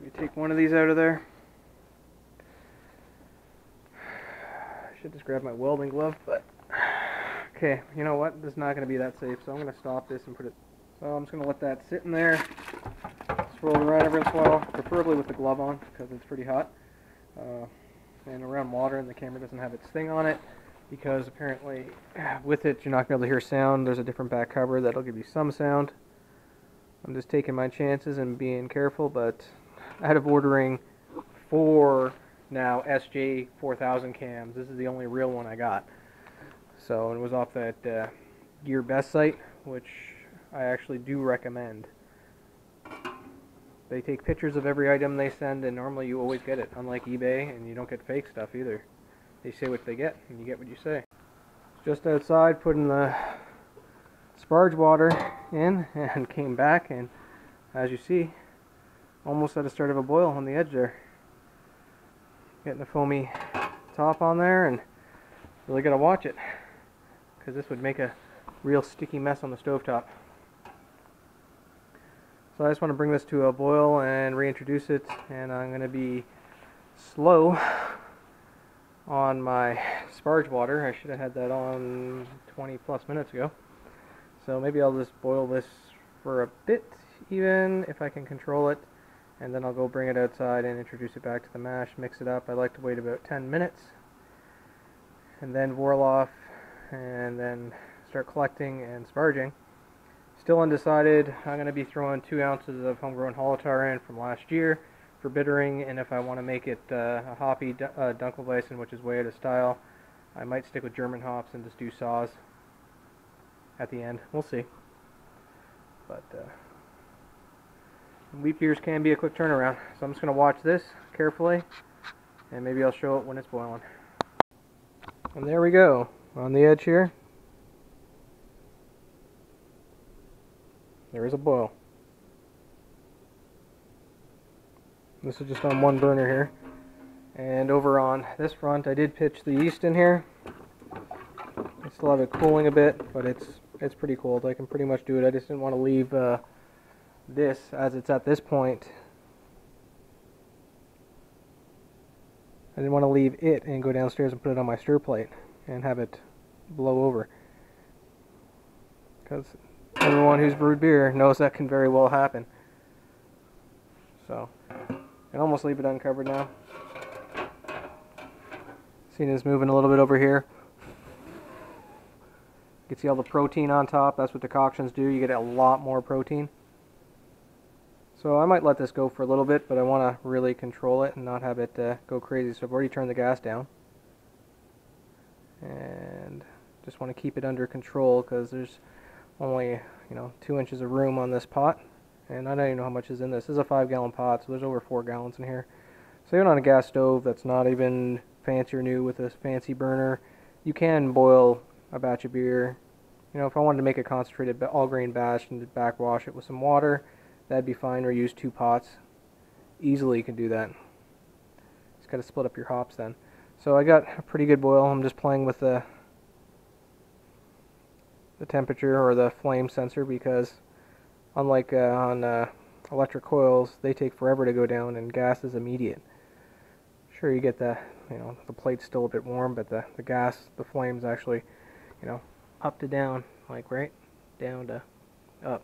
You take one of these out of there. I should just grab my welding glove, but okay, you know what? This is not going to be that safe, so I'm going to stop this and put it. So I'm just going to let that sit in there. Swirl it around every once in a while, preferably with the glove on because it's pretty hot. And around water, and the camera doesn't have its thing on it because apparently with it you're not going to be able to hear sound. There's a different back cover that'll give you some sound. I'm just taking my chances and being careful, but out of ordering 4 now SJ 4000 cams, this is the only real one I got. So it was off that Gear Best site, which I actually do recommend. They take pictures of every item they send, and normally you always get it, unlike eBay, and you don't get fake stuff either. They say what they get, and you get what you say. Just outside, putting the sparge water in, and came back, and as you see, almost at the start of a boil on the edge there. Getting a foamy top on there, and really gotta watch it, because this would make a real sticky mess on the stovetop. So I just want to bring this to a boil and reintroduce it, and I'm going to be slow on my sparge water. I should have had that on 20 plus minutes ago. So maybe I'll just boil this for a bit, even if I can control it, and then I'll go bring it outside and introduce it back to the mash, mix it up. I like to wait about 10 minutes and then boil off and then start collecting and sparging. Still undecided. I'm going to be throwing 2 ounces of homegrown Holotar in from last year for bittering, and if I want to make it a hoppy Dunkelweizen, which is way out of style, I might stick with German hops and just do saws at the end. We'll see. But wheat beers can be a quick turnaround, so I'm just going to watch this carefully, and maybe I'll show it when it's boiling. And there we go, on the edge here. There is a boil. This is just on one burner here. And over on this front, I did pitch the yeast in here. I still have it cooling a bit, but it's pretty cold. I can pretty much do it. I just didn't want to leave this as it's at this point. I didn't want to leave it and go downstairs and put it on my stir plate and have it blow over. Because everyone who's brewed beer knows that can very well happen. So, I can almost leave it uncovered now. See this moving a little bit over here. You can see all the protein on top. That's what decoctions do. You get a lot more protein. So I might let this go for a little bit, but I want to really control it and not have it go crazy. So I've already turned the gas down. And just want to keep it under control because there's only 2 inches of room on this pot. And I don't even know how much is in this. This is a 5-gallon pot, so there's over 4 gallons in here. So even on a gas stove that's not even fancy or new with this fancy burner, you can boil a batch of beer. If I wanted to make a concentrated all-grain batch and backwash it with some water, that'd be fine, or use 2 pots. Easily you can do that. Just got to split up your hops then. So I got a pretty good boil. I'm just playing with the temperature or the flame sensor because unlike on electric coils, they take forever to go down, and gas is immediate. Sure, you get the plate's still a bit warm, but the gas, the flame's actually up to down, like right down to up.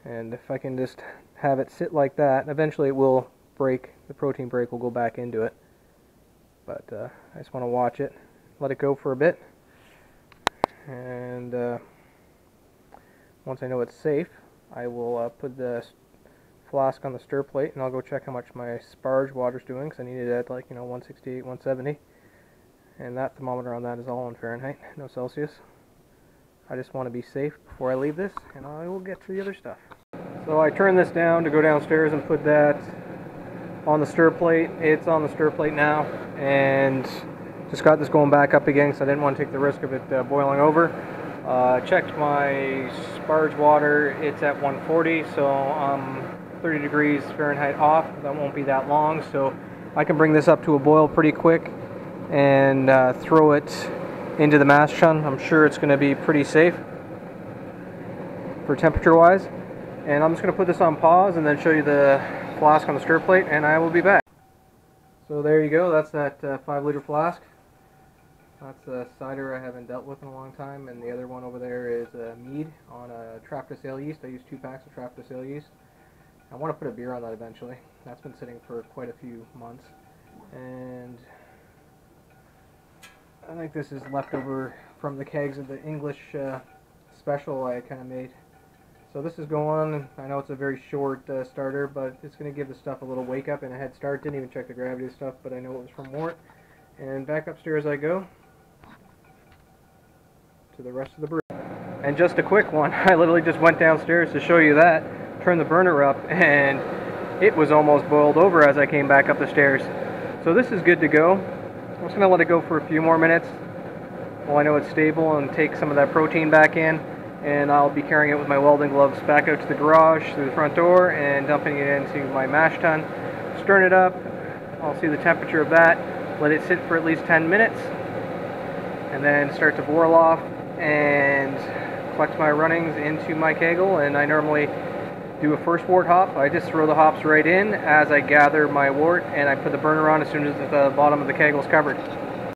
And if I can just have it sit like that, eventually it will break, the protein break will go back into it. But I just want to watch it, let it go for a bit, and once I know it's safe, I will put the flask on the stir plate, and I'll go check how much my sparge water's doing, because I need it at 168, 170. And that thermometer on that is all in Fahrenheit, no Celsius. I just want to be safe before I leave this, and I will get to the other stuff. So I turned this down to go downstairs and put that on the stir plate. It's on the stir plate now, and just got this going back up again because I didn't want to take the risk of it boiling over. Checked my sparge water, it's at 140, so I'm 30 degrees Fahrenheit off. That won't be that long, so I can bring this up to a boil pretty quick and throw it into the mash tun. I'm sure it's going to be pretty safe for temperature wise. And I'm just going to put this on pause and then show you the flask on the stir plate, and I will be back. So there you go, that's that 5-liter flask. That's a cider I haven't dealt with in a long time, and the other one over there is mead on a trap to sale yeast. I use 2 packs of trap to sale yeast. I want to put a beer on that eventually. That's been sitting for quite a few months. And I think this is leftover from the kegs of the English special I kind of made. So this is going. I know it's a very short starter, but it's going to give the stuff a little wake up and a head start. Didn't even check the gravity of stuff, but I know it was from Mort. And back upstairs I go to the rest of the brew. And just a quick one, I literally just went downstairs to show you that, turned the burner up, and it was almost boiled over as I came back up the stairs. So this is good to go. I'm just going to let it go for a few more minutes while I know it's stable and take some of that protein back in. And I'll be carrying it with my welding gloves back out to the garage through the front door and dumping it into my mash tun. Stirring it up, I'll see the temperature of that, let it sit for at least 10 minutes, and then start to boil off and collect my runnings into my kegel. And I normally do a first wort hop. I just throw the hops right in as I gather my wort, and I put the burner on as soon as the bottom of the keg is covered.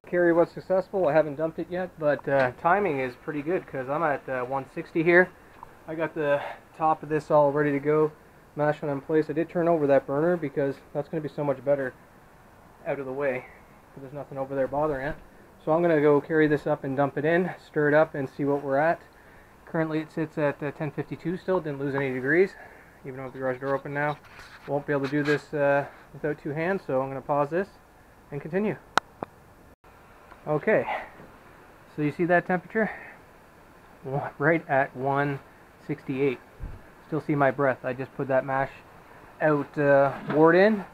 Carry was successful. I haven't dumped it yet, but timing is pretty good because I'm at 160 here. I got the top of this all ready to go, mashing in place. I did turn over that burner because that's going to be so much better out of the way. There's nothing over there bothering it. So I'm going to go carry this up and dump it in, stir it up, and see what we're at. Currently it sits at 1052 still, didn't lose any degrees, even though with the garage door open now. Won't be able to do this without two hands, so I'm going to pause this and continue. Okay, so you see that temperature? Right at 168. Still see my breath. I just put that mash out wort in.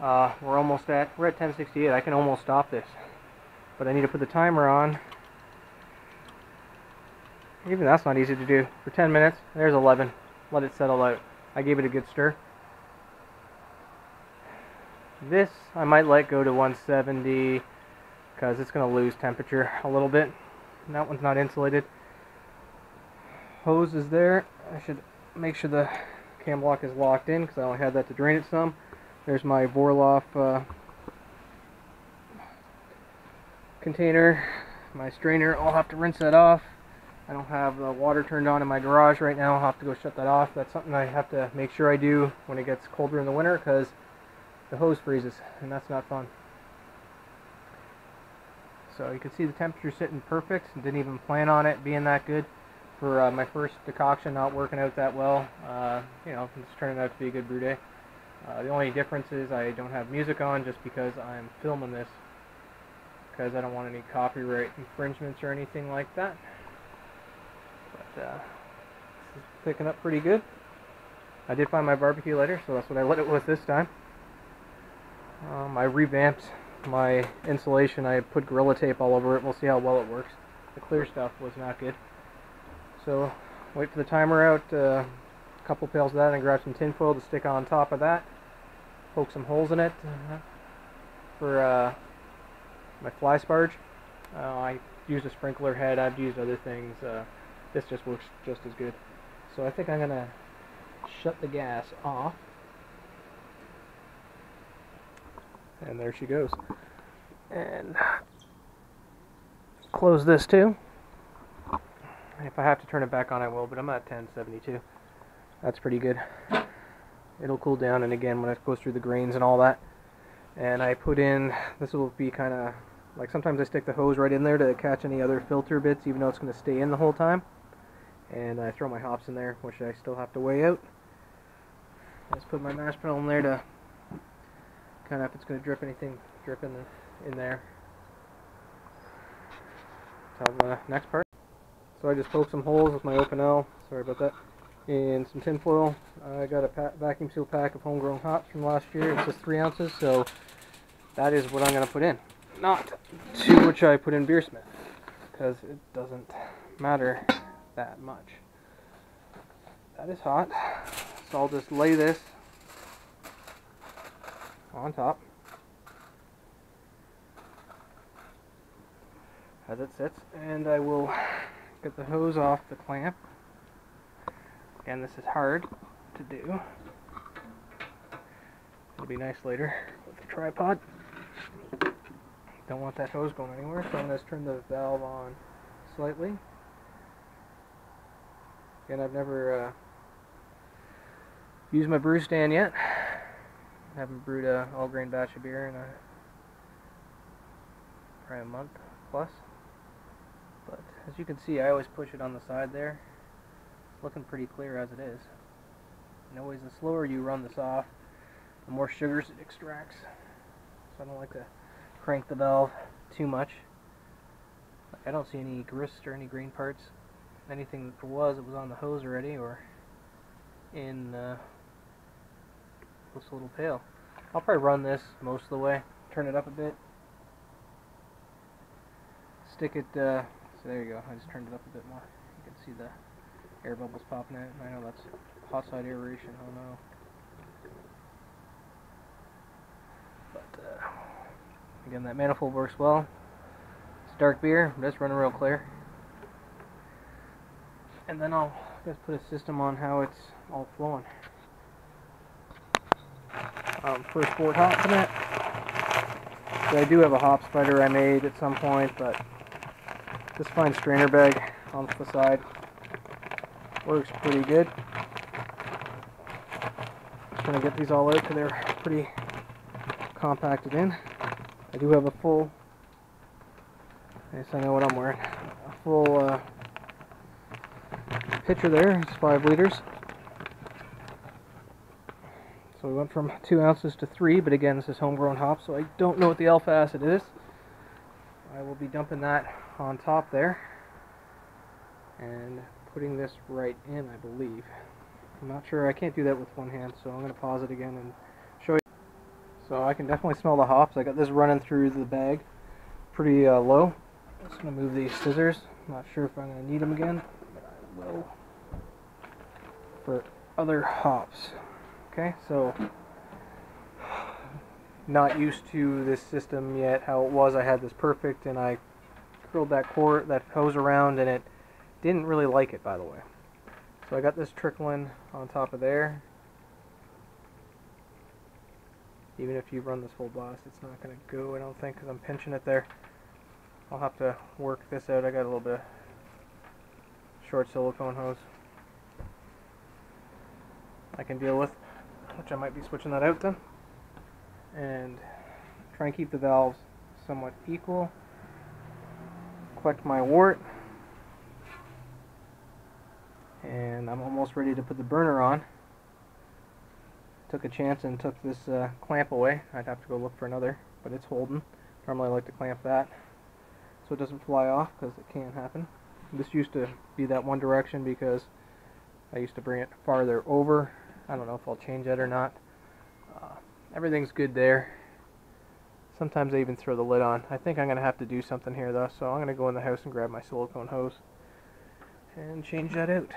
We're at 1068. I can almost stop this, but I need to put the timer on. Even that's not easy to do. For 10 minutes, there's 11. Let it settle out. I gave it a good stir. This I might let go to 170 because it's going to lose temperature a little bit. And that one's not insulated. Hose is there. I should make sure the cam block is locked in because I only had that to drain it some. There's my Vorloff container, my strainer. I'll have to rinse that off. I don't have the water turned on in my garage right now. I'll have to go shut that off. That's something I have to make sure I do when it gets colder in the winter because the hose freezes and that's not fun. So you can see the temperature sitting perfect. Didn't even plan on it being that good for my first decoction, not working out that well. You know, it's turning out to be a good brew day. The only difference is I don't have music on just because I'm filming this because I don't want any copyright infringements or anything like that. But this is picking up pretty good. I did find my barbecue lighter, so that's what I lit it with this time. I revamped my insulation. I put Gorilla Tape all over it. We'll see how well it works. The clear stuff was not good. So wait for the timer out. A couple pails of that, and grab some tin foil to stick on top of that. Poke some holes in it for my fly sparge. I used a sprinkler head. I've used other things. This just works just as good. So I think I'm gonna shut the gas off. And there she goes. And close this too. If I have to turn it back on, I will, but I'm at 1072. That's pretty good. It'll cool down, and again, when it goes through the grains and all that. And I put in, this will be kind of, like sometimes I stick the hose right in there to catch any other filter bits, even though it's going to stay in the whole time. And I throw my hops in there, which I still have to weigh out. Just put my mash panel in there to kind of, if it's going to drip anything, drip in there. So the next part. So I just poked some holes with my open L, sorry about that, and some tin foil. I got a vacuum seal pack of homegrown hops from last year. It's just 3 ounces, so that is what I'm going to put in. Not too much I put in Beersmith, because it doesn't matter that much. That is hot, so I'll just lay this on top as it sits, and I will get the hose off the clamp. Again, this is hard to do. It'll be nice later with the tripod. Don't want that hose going anywhere, so I'm going to turn the valve on slightly. Again, I've never used my brew stand yet. I haven't brewed a all-grain batch of beer in probably a month plus. But as you can see, I always push it on the side there. It's looking pretty clear as it is. And always the slower you run this off, the more sugars it extracts. So I don't like to crank the valve too much. Like, I don't see any grist or any green parts. Anything that there was, it was on the hose already or in this little pail. I'll probably run this most of the way, turn it up a bit, stick it, so there you go, I just turned it up a bit more. You can see the air bubbles popping out. I know that's hot side aeration, oh no. But again, that manifold works well. It's dark beer, I'm just running real clear. And then I'll let's put a system on how it's all flowing. First wort hops in it. So I do have a hop spider I made at some point, but this fine strainer bag on the side works pretty good. Just gonna get these all out because they're pretty compacted in. I do have a full, I guess I know what I'm wearing, a full pitcher there. It's 5 liters. So we went from 2 ounces to 3, but again, this is homegrown hop, so I don't know what the alpha acid is. I will be dumping that on top there and putting this right in, I believe. I'm not sure, I can't do that with one hand, so I'm going to pause it again and show you. So I can definitely smell the hops. I got this running through the bag pretty low. I'm just going to move these scissors. I'm not sure if I'm going to need them again, but I will for other hops. Okay, so not used to this system yet, how it was. I had this perfect and I curled that hose around and it didn't really like it, by the way. So I got this trickling on top of there. Even if you run this full blast, it's not going to go, I don't think, because I'm pinching it there. I'll have to work this out. I got a little bit of short silicone hose I can deal with, which I might be switching that out then. And try and keep the valves somewhat equal. Collect my wort. And I'm almost ready to put the burner on. Took a chance and took this clamp away. I'd have to go look for another, but it's holding. Normally I like to clamp that so it doesn't fly off, because it can happen. This used to be that one direction because I used to bring it farther over. I don't know if I'll change that or not. Everything's good there. Sometimes I even throw the lid on. I think I'm going to have to do something here though, so I'm going to go in the house and grab my silicone hose and change that out.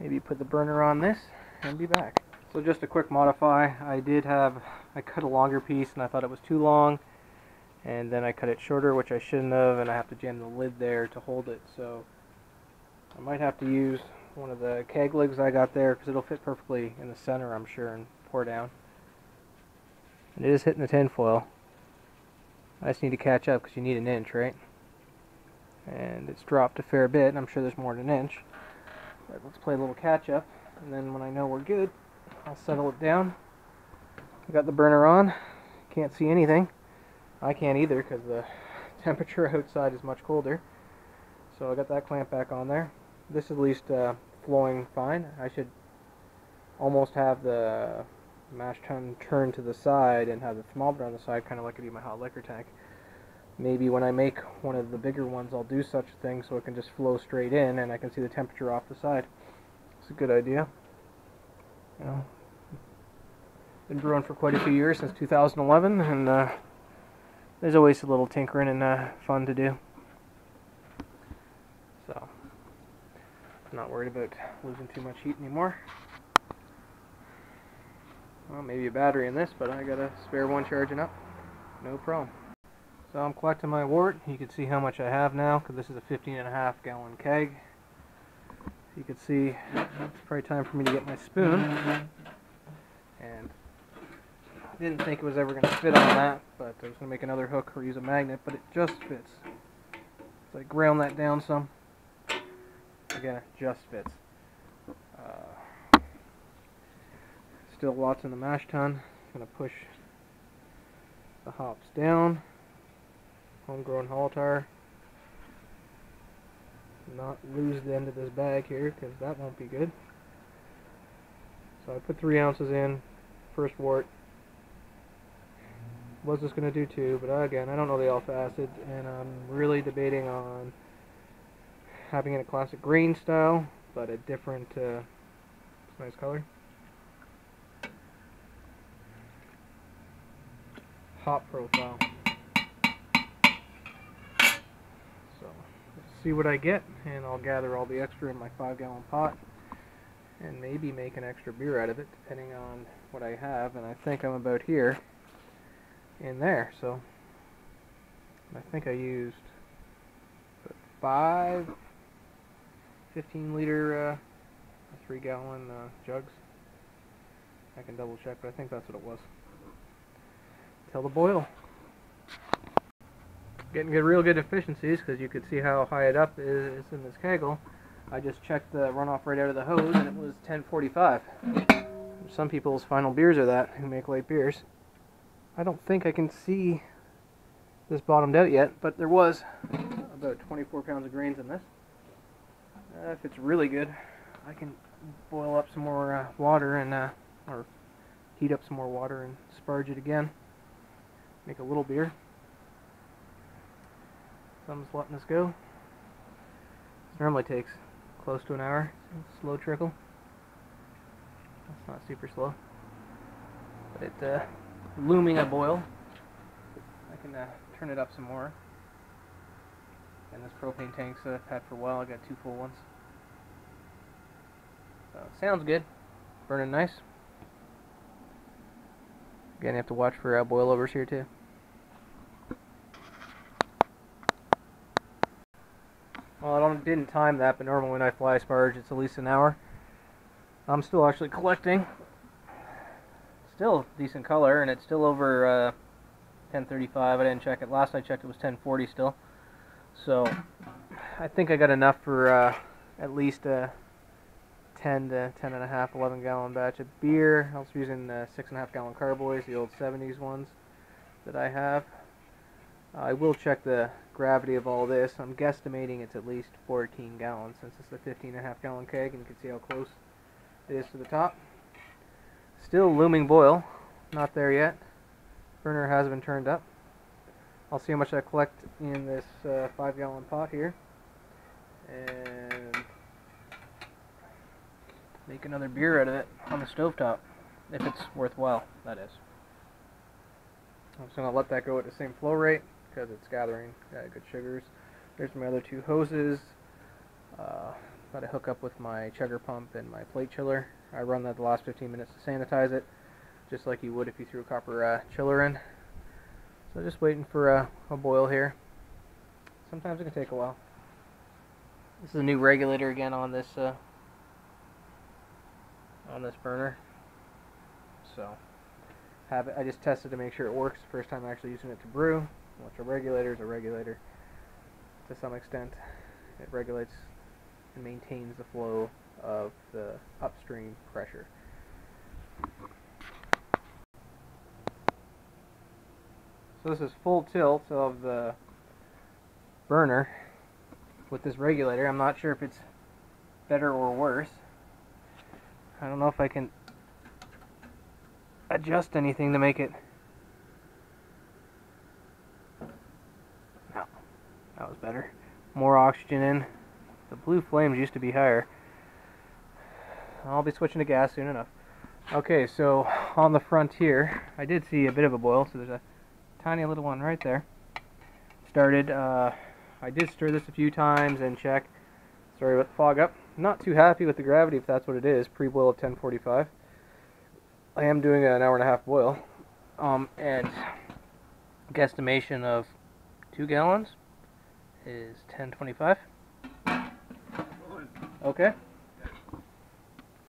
Maybe put the burner on this and be back. So just a quick modify. I cut a longer piece and I thought it was too long, and then I cut it shorter, which I shouldn't have, and I have to jam the lid there to hold it. So I might have to use one of the keg lids I got there, because it'll fit perfectly in the center, I'm sure, and pour down. And it is hitting the tin foil. I just need to catch up because you need an inch, right? And it's dropped a fair bit. I'm sure there's more than an inch. But let's play a little catch up, and then when I know we're good, I'll settle it down. I got the burner on. Can't see anything. I can't either because the temperature outside is much colder. So I got that clamp back on there. This is at least flowing fine. I should almost have the mash tun turned to the side and have the thermometer on the side, kind of like I do my hot liquor tank. Maybe when I make one of the bigger ones, I'll do such a thing so it can just flow straight in and I can see the temperature off the side. It's a good idea. You know, been brewing for quite a few years, since 2011, and there's always a little tinkering and fun to do. So, I'm not worried about losing too much heat anymore. Well, maybe a battery in this, but I got a spare one charging up. No problem. So I'm collecting my wort. You can see how much I have now, because this is a 15.5 gallon keg. You can see it's probably time for me to get my spoon. And I didn't think it was ever going to fit on that, but I was going to make another hook or use a magnet, but it just fits. So I ground that down some. Again, it just fits. Still lots in the mash tun. Going to push the hops down. Homegrown Haltar. Not lose the end of this bag here, because that won't be good. So I put 3 ounces in, first wort. Was just going to do 2, but again, I don't know the alpha acid, and I'm really debating on having it a classic grain style, but a different, nice color. Hop profile. So let's see what I get, and I'll gather all the extra in my 5-gallon pot and maybe make an extra beer out of it, depending on what I have. And I think I'm about here in there, so I think I used 5 15-liter, 3-gallon jugs. I can double check, but I think that's what it was. Till the boil. Getting real good efficiencies, because you could see how high it up is in this kegel. I just checked the runoff right out of the hose, and it was 1045. Some people's final beers are that, who make light beers. I don't think I can see this bottomed out yet, but there was about 24 pounds of grains in this. If it's really good, I can boil up some more water and or heat up some more water and sparge it again. Make a little beer. So I'm just letting this go. This normally takes close to an hour. Slow trickle. That's not super slow. But it looming a boil. I can turn it up some more. And this propane tank's had for a while. I got 2 full ones. So it sounds good. Burning nice. Again, you have to watch for boilovers here too. Well, I didn't time that, but normally when I fly sparge, it's at least an hour. I'm still actually collecting. Still decent color, and it's still over 1035. I didn't check it. Last I checked, it was 1040 still. So I think I got enough for at least a 10 to 10 and a half, 11 gallon batch of beer. I was using 6.5 gallon carboys, the old 70s ones that I have. I will check the gravity of all this. I'm guesstimating it's at least 14 gallons since it's a 15.5 gallon keg, and you can see how close it is to the top. Still looming boil, not there yet. Burner has been turned up. I'll see how much I collect in this 5 gallon pot here, and make another beer out of it on the stovetop, if it's worthwhile, that is. I'm just going to let that go at the same flow rate, because it's gathering good sugars. There's my other 2 hoses that I hook up with my chugger pump and my plate chiller. I run that the last 15 minutes to sanitize it, just like you would if you threw a copper chiller in. So just waiting for a boil here. Sometimes it can take a while. This is a new regulator again on this burner. So I just tested to make sure it works. First time actually using it to brew. Which a regulator is a regulator to some extent. It regulates and maintains the flow of the upstream pressure. So this is full tilt of the burner with this regulator. I'm not sure if it's better or worse. I don't know if I can adjust anything to make it. No, that was better. More oxygen in. The blue flames used to be higher. I'll be switching to gas soon enough. Okay, so on the front here, I did see a bit of a boil, so there's a tiny little one right there. Started, I did stir this a few times and check. Sorry about the fog up. Not too happy with the gravity, if that's what it is. Pre-boil of 1045. I am doing an hour and a half boil. And guesstimation of 2 gallons is 1025. Okay.